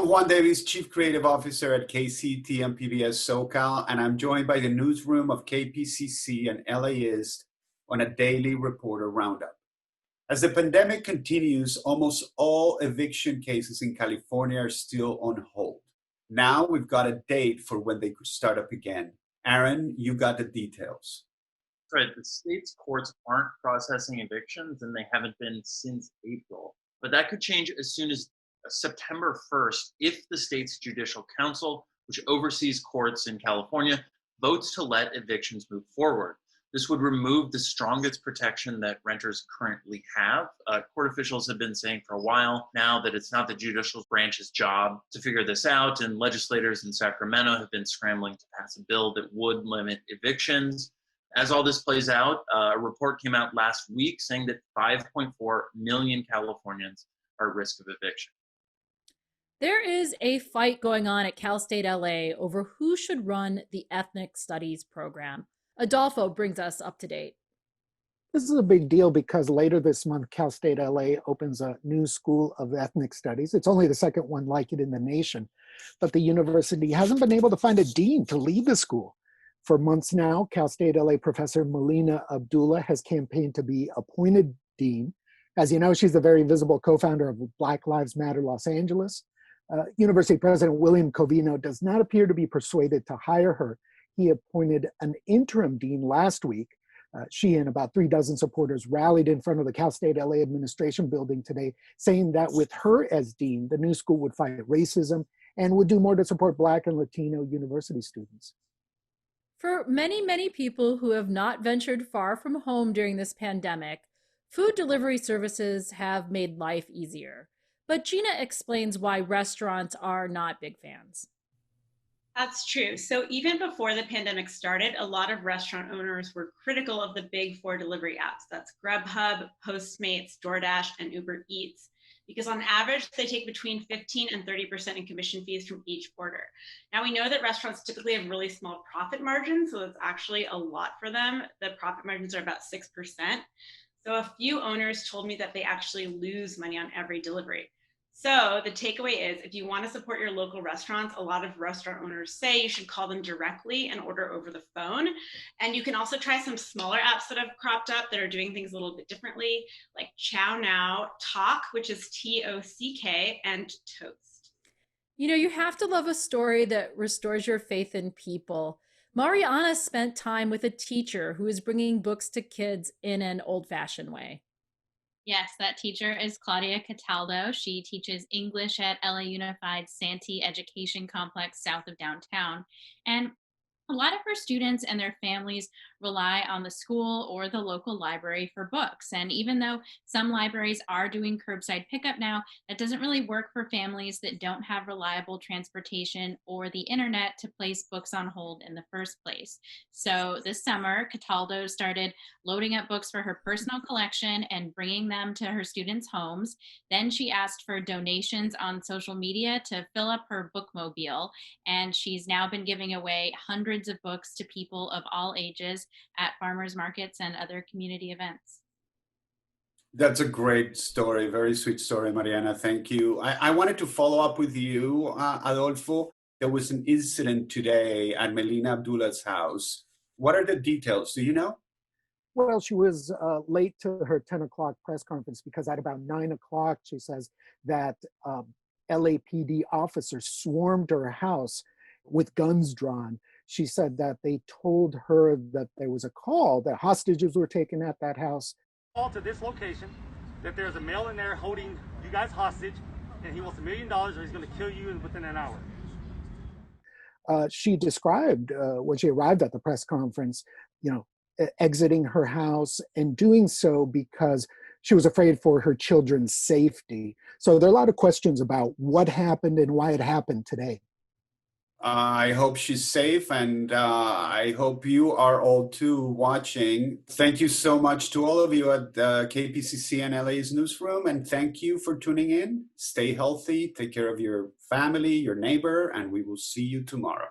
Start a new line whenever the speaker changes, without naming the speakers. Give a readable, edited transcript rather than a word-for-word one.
Juan Davis, Chief Creative Officer at KCT and PBS SoCal, and I'm joined by the newsroom of KPCC and LAist on a daily reporter roundup. As the pandemic continues, almost all eviction cases in California are still on hold. Now we've got a date for when they could start up again. Aaron, you got the details.
Right, the state's courts aren't processing evictions, and they haven't been since April. But that could change as soon as September 1st if the state's Judicial Council, which oversees courts in California, votes to let evictions move forward. This would remove the strongest protection that renters currently have. Court officials have been saying for a while now that it's not the judicial branch's job to figure this out, and legislators in Sacramento have been scrambling to pass a bill that would limit evictions. As all this plays out, a report came out last week saying that 5.4 million Californians are at risk of eviction.
There is a fight going on at Cal State LA over who should run the ethnic studies program. Adolfo brings us up to date.
This is a big deal because later this month, Cal State LA opens a new school of ethnic studies. It's only the second one like it in the nation, but the university hasn't been able to find a dean to lead the school. For months now, Cal State LA professor Melina Abdullah has campaigned to be appointed dean. As you know, she's the very visible co-founder of Black Lives Matter Los Angeles. University President William Covino does not appear to be persuaded to hire her. He appointed an interim dean last week. She and about 36 supporters rallied in front of the Cal State LA administration building today, saying that with her as dean, the new school would fight racism and would do more to support Black and Latino university students.
For many, many people who have not ventured far from home during this pandemic, food delivery services have made life easier. But Gina explains why restaurants are not big fans.
That's true. So even before the pandemic started, a lot of restaurant owners were critical of the big four delivery apps. That's Grubhub, Postmates, DoorDash, and Uber Eats, because on average, they take between 15 and 30% in commission fees from each order. Now we know that restaurants typically have really small profit margins, so it's actually a lot for them. The profit margins are about 6%. So a few owners told me that they actually lose money on every delivery. So the takeaway is, if you want to support your local restaurants, a lot of restaurant owners say you should call them directly and order over the phone. And you can also try some smaller apps that have cropped up that are doing things a little bit differently, like Chow Now, Tock, which is Tock, and Toast.
You know, you have to love a story that restores your faith in people. Mariana spent time with a teacher who is bringing books to kids in an old-fashioned way.
Yes, that teacher is Claudia Cataldo. She teaches English at LA Unified Santee Education Complex south of downtown. And a lot of her students and their families rely on the school or the local library for books. And even though some libraries are doing curbside pickup now, that doesn't really work for families that don't have reliable transportation or the internet to place books on hold in the first place. So this summer, Cataldo started loading up books for her personal collection and bringing them to her students' homes. Then she asked for donations on social media to fill up her bookmobile. And she's now been giving away hundreds of books to people of all ages at farmers markets and other community events.
That's a great story, very sweet story, Mariana. Thank you. I wanted to follow up with you, Adolfo. There was an incident today at Melina Abdullah's house. What are the details? Do you know?
Well, she was late to her 10 o'clock press conference because at about 9 o'clock, she says that LAPD officers swarmed her house with guns drawn. She said that they told her that there was a call that hostages were taken at that house.
Call to this location that there's a male in there holding you guys hostage, and he wants $1 million or he's going to kill you within an hour.
She described when she arrived at the press conference, exiting her house and doing so because she was afraid for her children's safety. So there are a lot of questions about what happened and why it happened today.
I hope she's safe, and I hope you are all too watching. Thank you so much to all of you at KPCC and LA's newsroom, and thank you for tuning in. Stay healthy, take care of your family, your neighbor, and we will see you tomorrow.